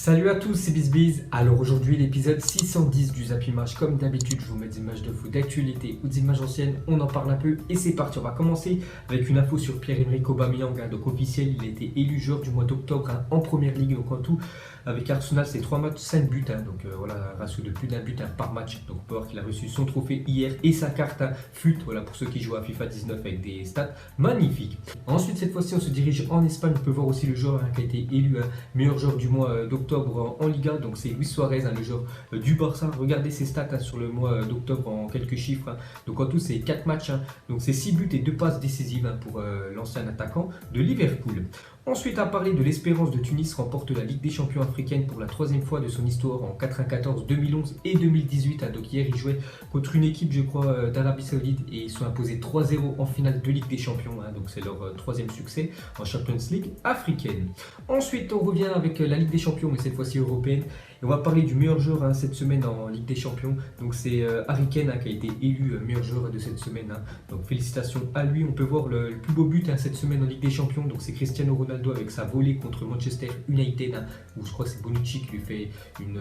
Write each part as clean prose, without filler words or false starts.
Salut à tous, c'est BizBiz. Alors aujourd'hui l'épisode 610 du Zap Image. Comme d'habitude, je vous mets des images de foot d'actualité ou des images anciennes. On en parle un peu et c'est parti. On va commencer avec une info sur Pierre-Emerick Aubameyang. Donc officiel, il a été élu joueur du mois d'octobre en première ligue. Donc en tout, avec Arsenal, c'est 3 matchs, 5 buts. Donc voilà, un ratio de plus d'un but par match. Donc on peut voir qu'il a reçu son trophée hier et sa carte FUT. Voilà pour ceux qui jouent à FIFA 19 avec des stats magnifiques. Ensuite, cette fois-ci, on se dirige en Espagne. On peut voir aussi le joueur qui a été élu meilleur joueur du mois d'octobre en Liga. Donc c'est Luis Suarez, le joueur du Barça. Regardez ses stats sur le mois d'octobre en quelques chiffres. Donc en tout, c'est 4 matchs. Donc c'est 6 buts et 2 passes décisives pour l'ancien attaquant de Liverpool. Ensuite, à parler de l'Espérance de Tunis remporte la Ligue des Champions africaine pour la 3e fois de son histoire en 94, 2011 et 2018. Donc hier, ils jouaient contre une équipe, je crois, d'Arabie Saoudite et ils sont imposés 3-0 en finale de Ligue des Champions. Donc c'est leur 3e succès en Champions League africaine. Ensuite, on revient avec la Ligue des Champions, mais cette fois-ci européenne. Et on va parler du meilleur joueur cette semaine en Ligue des Champions. Donc c'est Harry Kane qui a été élu meilleur joueur de cette semaine. Donc félicitations à lui. On peut voir le plus beau but cette semaine en Ligue des Champions. Donc c'est Cristiano Ronaldo avec sa volée contre Manchester United. Où je crois que c'est Bonucci qui lui fait une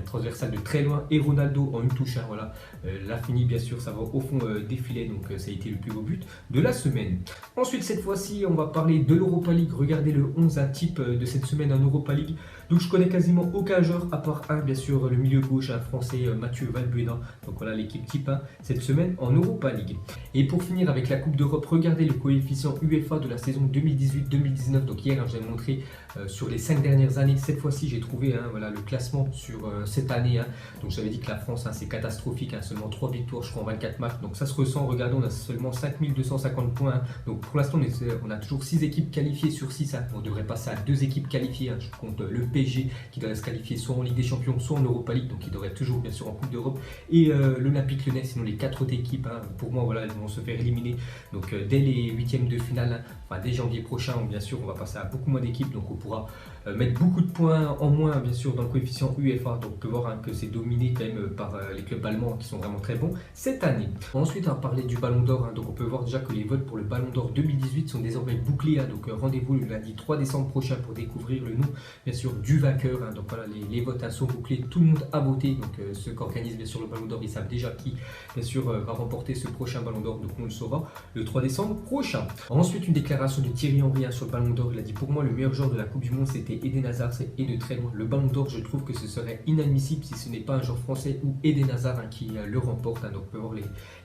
transversale de très loin. Et Ronaldo en une touche. Voilà. L'a fini bien sûr, ça va au fond des filets. Donc ça a été le plus beau but de la semaine. Ensuite cette fois-ci on va parler de l'Europa League. Regardez le 11 type de cette semaine en Europa League. Donc je connais quasiment aucun joueur à part un, bien sûr, le milieu gauche français Mathieu Valbuena. Donc voilà l'équipe type cette semaine en Europa League. Et pour finir avec la Coupe d'Europe, regardez le coefficient UEFA de la saison 2018-2019. Donc hier, j'ai montré sur les 5 dernières années. Cette fois-ci, j'ai trouvé voilà, le classement sur cette année. Donc j'avais dit que la France, c'est catastrophique. Seulement 3 victoires, je crois, en 24 matchs. Donc ça se ressent. Regardez, on a seulement 5250 points. Donc pour l'instant, on a toujours 6 équipes qualifiées sur 6. On devrait passer à 2 équipes qualifiées. Je compte le PSG qui devrait se qualifier soit en Ligue des Champions, soit en Europa League, donc il devrait toujours bien sûr en Coupe d'Europe, et l'Olympique Lyonnais, sinon les 4 autres équipes, pour moi voilà, elles vont se faire éliminer donc dès les 8e de finale, dès janvier prochain, bien sûr on va passer à beaucoup moins d'équipes, donc on pourra mettre beaucoup de points en moins bien sûr dans le coefficient UEFA, donc on peut voir que c'est dominé quand même par les clubs allemands qui sont vraiment très bons cette année. Ensuite on va parler du Ballon d'Or, donc on peut voir déjà que les votes pour le Ballon d'Or 2018 sont désormais bouclés, donc rendez-vous le lundi 3 décembre prochain pour découvrir le nom bien sûr du vainqueur, donc voilà les votes sont bouclés, tout le monde a voté, donc ceux qui organisent bien sûr le Ballon d'Or, ils savent déjà qui bien sûr va remporter ce prochain Ballon d'Or, donc on le saura le 3 décembre prochain. Ensuite une déclaration de Thierry Henry sur le Ballon d'Or, il a dit: pour moi le meilleur joueur de la Coupe du Monde c'était Eden Hazard, et de très loin. Le Ballon d'Or, je trouve que ce serait inadmissible si ce n'est pas un joueur français ou Eden Hazard qui le remporte, donc on peut voir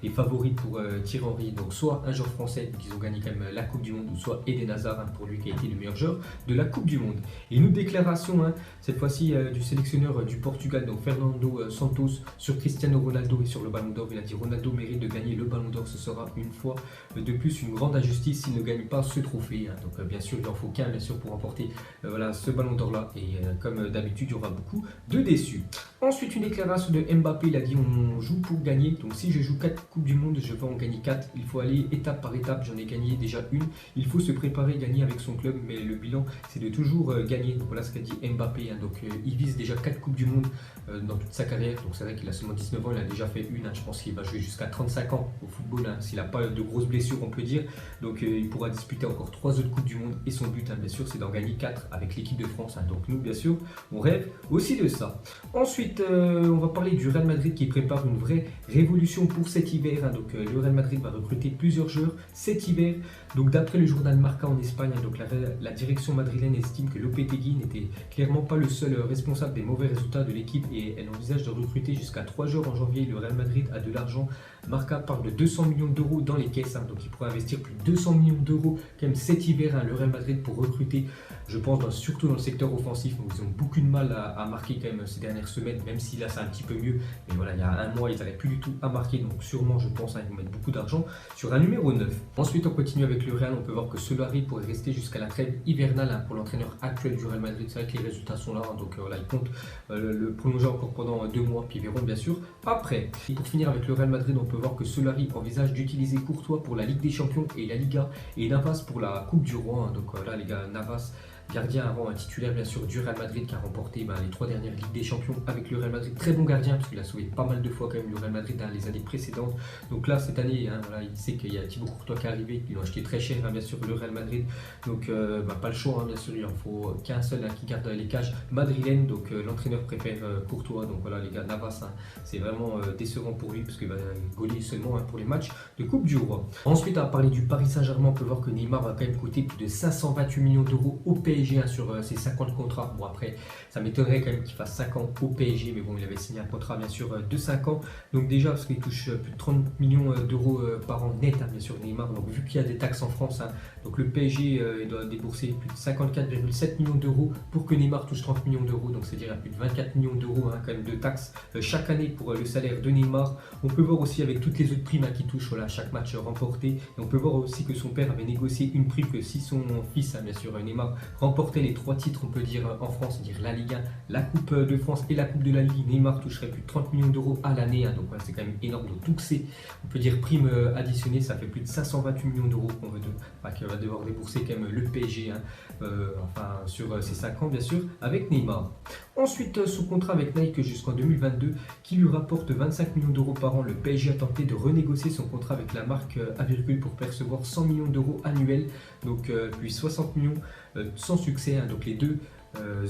les favoris pour Thierry Henry, donc soit un joueur français qui ont gagné quand même la Coupe du Monde, ou soit Eden Hazard pour lui qui a été le meilleur joueur de la Coupe du Monde. Et une autre déclaration cette fois-ci du sélectionneur du Portugal, donc Fernando Santos, sur Cristiano Ronaldo et sur le Ballon d'Or. Il a dit: Ronaldo mérite de gagner le Ballon d'Or, ce sera une fois de plus une grande injustice s'il ne gagne pas ce trophée. Donc bien sûr il en faut qu'un bien sûr pour remporter voilà, ce Ballon d'Or là, et comme d'habitude il y aura beaucoup de déçus. Ensuite une déclaration de Mbappé, il a dit: on joue pour gagner, donc si je joue 4 Coupes du Monde, je vais en gagner 4, il faut aller étape par étape, j'en ai gagné déjà une, il faut se préparer, gagner avec son club, mais le bilan c'est de toujours gagner. Donc voilà ce qu'a dit Mbappé, donc il vise déjà 4 Coupes du Monde dans toute sa carrière, donc c'est vrai qu'il a seulement 19 ans, il a déjà fait une, je pense qu'il va jouer jusqu'à 35 ans au football, s'il n'a pas de grosses blessures on peut dire, donc il pourra disputer encore 3 autres Coupes du Monde, et son but bien sûr c'est d'en gagner 4 avec l'équipe de France, donc nous bien sûr on rêve aussi de ça. Ensuite on va parler du Real Madrid qui prépare une vraie révolution pour cet hiver, donc le Real Madrid va recruter plusieurs joueurs cet hiver, donc d'après le journal Marca en Espagne, donc la direction madrilène estime que Lopetegui n'était clairement pas le seul responsable des mauvais résultats de l'équipe, et elle envisage de recruter jusqu'à 3 joueurs en janvier. Le Real Madrid a de l'argent, Marca parle de 200 millions d'euros dans les caisses, donc il pourrait investir plus de 200 millions d'euros quand même cet hiver, le Real Madrid, pour recruter, je pense surtout dans le secteur offensif. Donc ils ont beaucoup de mal à marquer quand même ces dernières semaines, même si là c'est un petit peu mieux, mais voilà, il y a un mois ils n'arrivaient plus du tout à marquer, donc sûrement je pense ils vont mettre beaucoup d'argent sur un numéro 9. Ensuite on continue avec le Real, on peut voir que Solari pourrait rester jusqu'à la trêve hivernale pour l'entraîneur actuel du Real Madrid. C'est vrai que les résultats sont là, donc voilà, ils comptent le prolonger encore pendant 2 mois, puis ils verront bien sûr après. Et pour finir avec le Real Madrid, on peut voir que Solari envisage d'utiliser Courtois pour la Ligue des Champions et la Liga, et Navas pour la Coupe du Roi, donc là les gars, Navas gardien avant titulaire bien sûr du Real Madrid qui a remporté les 3 dernières Ligues des Champions avec le Real Madrid. Très bon gardien parce qu'il a sauvé pas mal de fois quand même le Real Madrid dans les années précédentes. Donc là cette année, voilà, il sait qu'il y a Thibaut Courtois qui est arrivé, ils l'ont acheté très cher bien sûr le Real Madrid. Donc pas le choix bien sûr, il en faut qu'un seul qui garde les cages madrilènes. Donc l'entraîneur préfère Courtois. Donc voilà les gars, Navas, c'est vraiment décevant pour lui parce qu'il va gauler seulement pour les matchs de Coupe du Roi. Ensuite, à parler du Paris Saint-Germain, on peut voir que Neymar va quand même coûter plus de 528 millions d'euros au PSG sur ses 50 contrats. Bon après, ça m'étonnerait quand même qu'il fasse 5 ans au PSG, mais bon, il avait signé un contrat bien sûr de 5 ans. Donc déjà, parce qu'il touche plus de 30 millions d'euros par an net, bien sûr Neymar. Donc vu qu'il y a des taxes en France, donc le PSG il doit débourser plus de 54,7 millions d'euros pour que Neymar touche 30 millions d'euros. Donc c'est-à-dire plus de 24 millions d'euros quand même de taxes chaque année pour le salaire de Neymar. On peut voir aussi avec toutes les autres primes qui touchent chaque match remporté. Et on peut voir aussi que son père avait négocié une prime que si son fils, bien sûr Neymar, remportait les 3 titres, on peut dire en France, c'est-à-dire la Ligue 1, la Coupe de France et la Coupe de la Ligue, Neymar toucherait plus de 30 millions d'euros à l'année. Donc c'est quand même énorme. Donc tout c'est, on peut dire prime additionnée, ça fait plus de 528 millions d'euros qu'il va devoir débourser quand même le PSG sur ces 5 ans bien sûr avec Neymar. Ensuite, sous contrat avec Nike jusqu'en 2022 qui lui rapporte 25 millions d'euros par an, le PSG a tenté de renégocier son contrat avec la marque A virgule pour percevoir 100 millions d'euros annuels, donc puis 60 millions sans succès. Donc les deux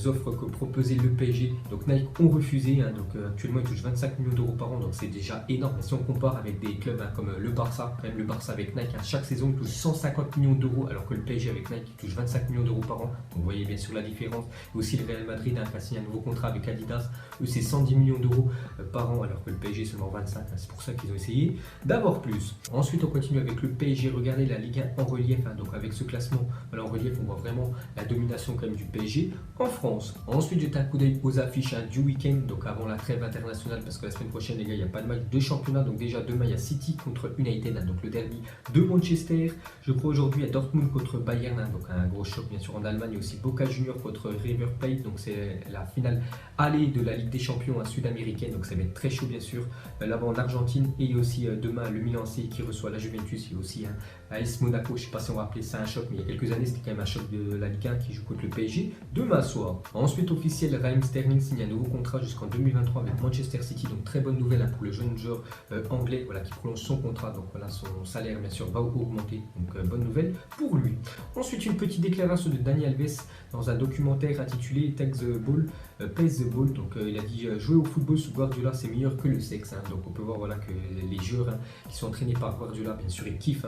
offres que proposait le PSG, donc Nike ont refusé. Donc actuellement il touche 25 millions d'euros par an, donc c'est déjà énorme. Et si on compare avec des clubs comme le Barça, quand même le Barça avec Nike chaque saison il touche 150 millions d'euros, alors que le PSG avec Nike touche 25 millions d'euros par an. Donc vous voyez bien sûr la différence. Et aussi le Real Madrid qui a signé un nouveau contrat avec Adidas, eux c'est 110 millions d'euros par an, alors que le PSG seulement 25. C'est pour ça qu'ils ont essayé d'avoir plus. Ensuite on continue avec le PSG. Regardez la Ligue 1 en relief, donc avec ce classement en relief on voit vraiment la domination quand même du PSG en France. Ensuite, jetez un coup d'œil aux affiches du week-end, donc avant la trêve internationale, parce que la semaine prochaine, les gars, il n'y a pas de match de championnat. Donc déjà demain, il y a City contre United, donc le derby de Manchester. Je crois aujourd'hui, il y a Dortmund contre Bayern, donc un gros choc bien sûr en Allemagne. Il y a aussi Boca Juniors contre River Plate, donc c'est la finale aller de la Ligue des Champions sud-américaine, donc ça va être très chaud bien sûr. Là-bas en Argentine, et aussi demain le Milan AC qui reçoit la Juventus. Il y a aussi AS Monaco, je ne sais pas si on va appeler ça un choc, mais il y a quelques années, c'était quand même un choc de la Ligue 1 qui joue contre le PSG demain soir. Ensuite, officiel, Raheem Sterling signe un nouveau contrat jusqu'en 2023 avec Manchester City. Donc très bonne nouvelle pour le jeune joueur anglais qui prolonge son contrat. Donc voilà, son salaire bien sûr va augmenter. Donc bonne nouvelle pour lui. Ensuite, une petite déclaration de Dani Alves dans un documentaire intitulé Take the Ball, Pace the Ball. Donc il a dit jouer au football sous Guardiola c'est meilleur que le sexe. Donc on peut voir que les joueurs qui sont entraînés par Guardiola, bien sûr ils kiffent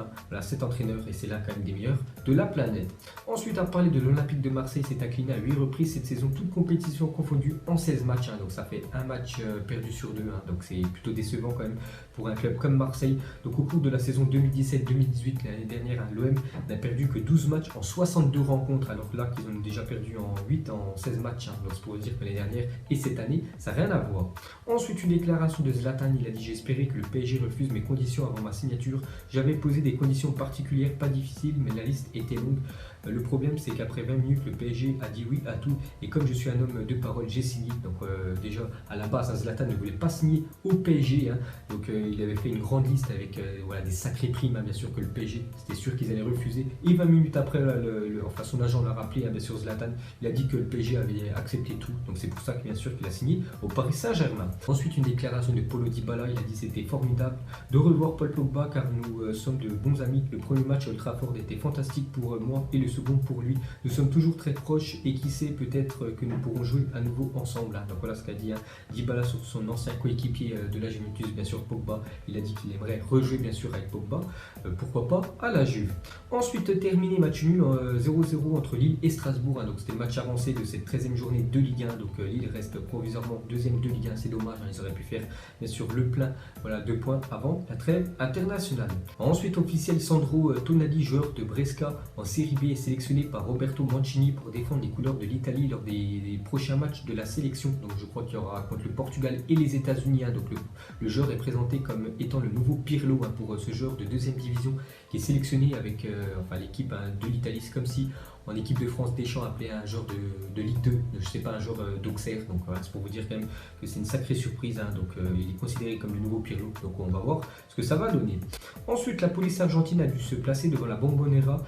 cet entraîneur, et c'est là quand même des meilleurs de la planète. Ensuite, à parler de l'Olympique de Marseille, c'est incliné à 8 reprises cette saison, toutes compétitions confondues en 16 matchs. Donc ça fait un match perdu sur 2. Donc c'est plutôt décevant quand même pour un club comme Marseille. Donc au cours de la saison 2017-2018, l'année dernière, l'OM n'a perdu que 12 matchs en 62 rencontres, alors que là qu'ils ont déjà perdu en 8 en 16 matchs. Donc c'est pour dire que l'année dernière et cette année, ça n'a rien à voir. Ensuite, une déclaration de Zlatan, il a dit: j'espérais que le PSG refuse mes conditions avant ma signature. J'avais posé des conditions particulières, pas difficiles, mais la liste était longue. Le problème, c'est qu'après 20 minutes, le PSG a dit oui à tout. Et comme je suis un homme de parole, j'ai signé. Donc déjà, à la base, Zlatan ne voulait pas signer au PSG. Donc il avait fait une grande liste avec des sacrées primes, bien sûr, que le PSG, c'était sûr qu'ils allaient refuser. Et 20 minutes après, son agent l'a rappelé, bien sûr, Zlatan, il a dit que le PSG avait accepté tout. Donc c'est pour ça que, bien sûr, qu'il a signé au Paris Saint-Germain. Ensuite, une déclaration de Paulo Dybala, il a dit: c'était formidable de revoir Paul Pogba car nous sommes de bons amis. Le premier match à Old Trafford était fantastique pour moi et le second pour lui. Nous sommes toujours très proches et qui sait, peut-être que nous pourrons jouer à nouveau ensemble. Donc voilà ce qu'a dit Dybala sur son ancien coéquipier de la Juventus, bien sûr Pogba. Il a dit qu'il aimerait rejouer bien sûr avec Pogba, pourquoi pas à la Juve. Ensuite, terminé match nul 0-0 entre Lille et Strasbourg. Donc c'était le match avancé de cette 13e journée de Ligue 1. Donc Lille reste provisoirement 2e de Ligue 1. C'est dommage, ils auraient pu faire bien sûr le plein, 2 points avant la trêve internationale. Ensuite, officiel, Sandro Tonali, joueur de Brescia en Série B, est sélectionné par Roberto Mancini pour défendre les couleurs de l'Italie lors des prochains matchs de la sélection. Donc je crois qu'il y aura contre le Portugal et les États-Unis. Donc le joueur est présenté comme étant le nouveau Pirlo pour ce joueur de 2e division qui est sélectionné avec l'équipe de l'Italie. C'est comme si en équipe de France, Deschamps appelait un joueur de Ligue 2, je sais pas, un joueur d'Auxerre. Donc voilà, c'est pour vous dire quand même que c'est une sacrée surprise. Hein. Donc il est considéré comme le nouveau Pirlo. Donc on va voir ce que ça va donner. Ensuite, la police argentine a dû se placer devant la Bombonera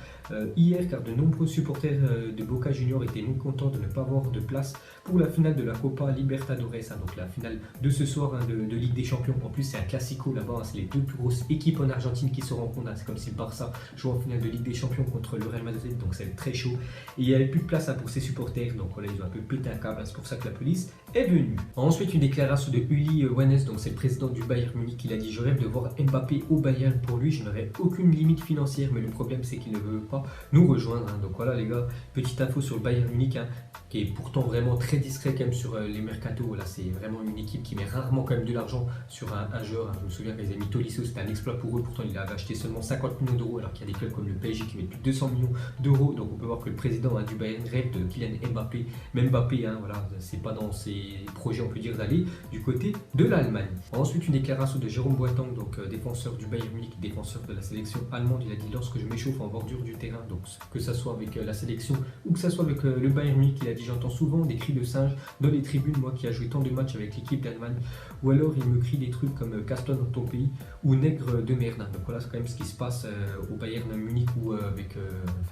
hier car de nombreux supporters de Boca Juniors étaient mécontents de ne pas avoir de place pour la finale de la Copa Libertadores, hein, donc la finale de ce soir, hein, de Ligue des Champions. En plus, c'est un classico là-bas, hein, c'est les deux plus grosses équipes en Argentine qui se rencontrent. Hein. C'est comme si le Barça jouait en finale de Ligue des Champions contre le Real Madrid, donc c'est très chaud. Et il n'y avait plus de place, hein, pour ses supporters, donc voilà, ils ont un peu pété un câble, hein, c'est pour ça que la police est venue. Ensuite, une déclaration de Uli Hoeneß, donc c'est le président du Bayern Munich, il a dit: je rêve de voir Mbappé au Bayern. Pour lui, je n'aurais aucune limite financière, mais le problème c'est qu'il ne veut pas nous rejoindre. Hein. Donc voilà les gars, petite info sur le Bayern Munich, hein, qui est pourtant vraiment très discret quand même sur les mercatos. Voilà, c'est vraiment une équipe qui met rarement quand même de l'argent sur un joueur. Hein. Je me souviens qu'ils avaient mis Tolisso, c'était un exploit pour eux. Pourtant, il avait acheté seulement 50 millions d'euros, alors qu'il y a des clubs comme le PSG qui mettent plus de 200 millions d'euros. Donc on peut voir que le président, hein, du Bayern rêve de Kylian Mbappé. Même Mbappé, hein, voilà, c'est pas dans ses projets, on peut dire, d'aller du côté de l'Allemagne. Ensuite, une déclaration de Jérôme Boateng, donc défenseur du Bayern Munich, défenseur de la sélection allemande. Il a dit: lorsque je m'échauffe en bordure du terrain, donc que ça soit avec la sélection ou que ça soit avec le Bayern Munich, il a dit: j'entends souvent des cris de singe dans les tribunes, moi qui a joué tant de matchs avec l'équipe d'Allemagne, ou alors il me crie des trucs comme casse-toi dans ton pays ou nègre de merde. Donc voilà, c'est quand même ce qui se passe au Bayern Munich ou avec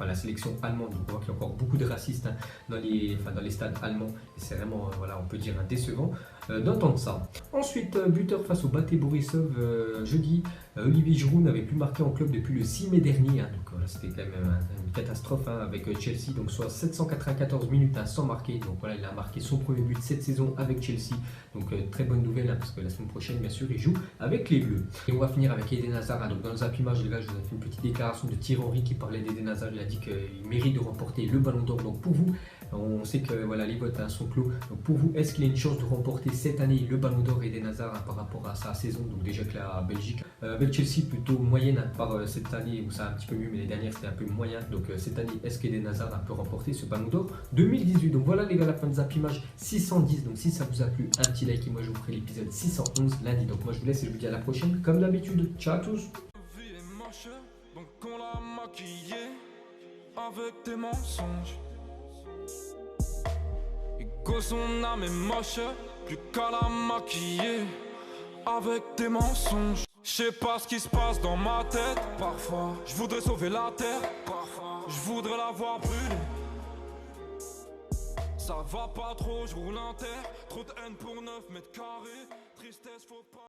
la sélection allemande. Donc on voit qu'il y a encore beaucoup de racistes, hein, dans les stades allemands, et c'est vraiment voilà, on peut dire décevant d'entendre ça. Ensuite, buteur face au Bate Borisov jeudi, Olivier Giroud n'avait plus marqué en club depuis le 6 mai dernier, hein. Donc voilà, c'était quand même une catastrophe, hein, avec Chelsea, donc soit 794 minutes, hein, sans marquer. Donc voilà, il a marqué son premier but cette saison avec Chelsea, donc très bonne nouvelle, hein, parce que la semaine prochaine bien sûr il joue avec les Bleus. Et on va finir avec Eden Hazard, hein. Donc dans le zappimage les gars, je vous ai fait une petite déclaration de Thierry Henry qui parlait d'Eden Hazard. Il a dit qu'il mérite de remporter le Ballon d'Or. Donc pour vous, on sait que voilà, les votes, hein, sont clos. Donc pour vous, est-ce qu'il a une chance de remporter cette année le Ballon d'Or Eden Hazard, hein, par rapport à sa saison? Donc déjà que la Belgique, avec Chelsea plutôt moyenne, hein, par cette année où ça a un petit peu mieux, mais les dernières c'était un peu moyen. Donc cette année, est-ce qu'Eden Hazard peut remporter ce Ballon d'Or 2018? Donc voilà les gars, la fin de Zappimage 610. Donc si ça vous a plu, un petit like et moi je vous ferai l'épisode 611 lundi. Donc moi je vous laisse et je vous dis à la prochaine comme d'habitude. Ciao à tous. Donc on l'a maquillé avec des mensonges. Et son âme est moche, plus qu'à la maquiller avec des mensonges. Je sais pas ce qui se passe dans ma tête. Parfois, je voudrais sauver la terre. Parfois, je voudrais la voir brûler. Ça va pas trop, je roule un terre. Trop de haine pour 9 mètres carrés. Tristesse, faut pas.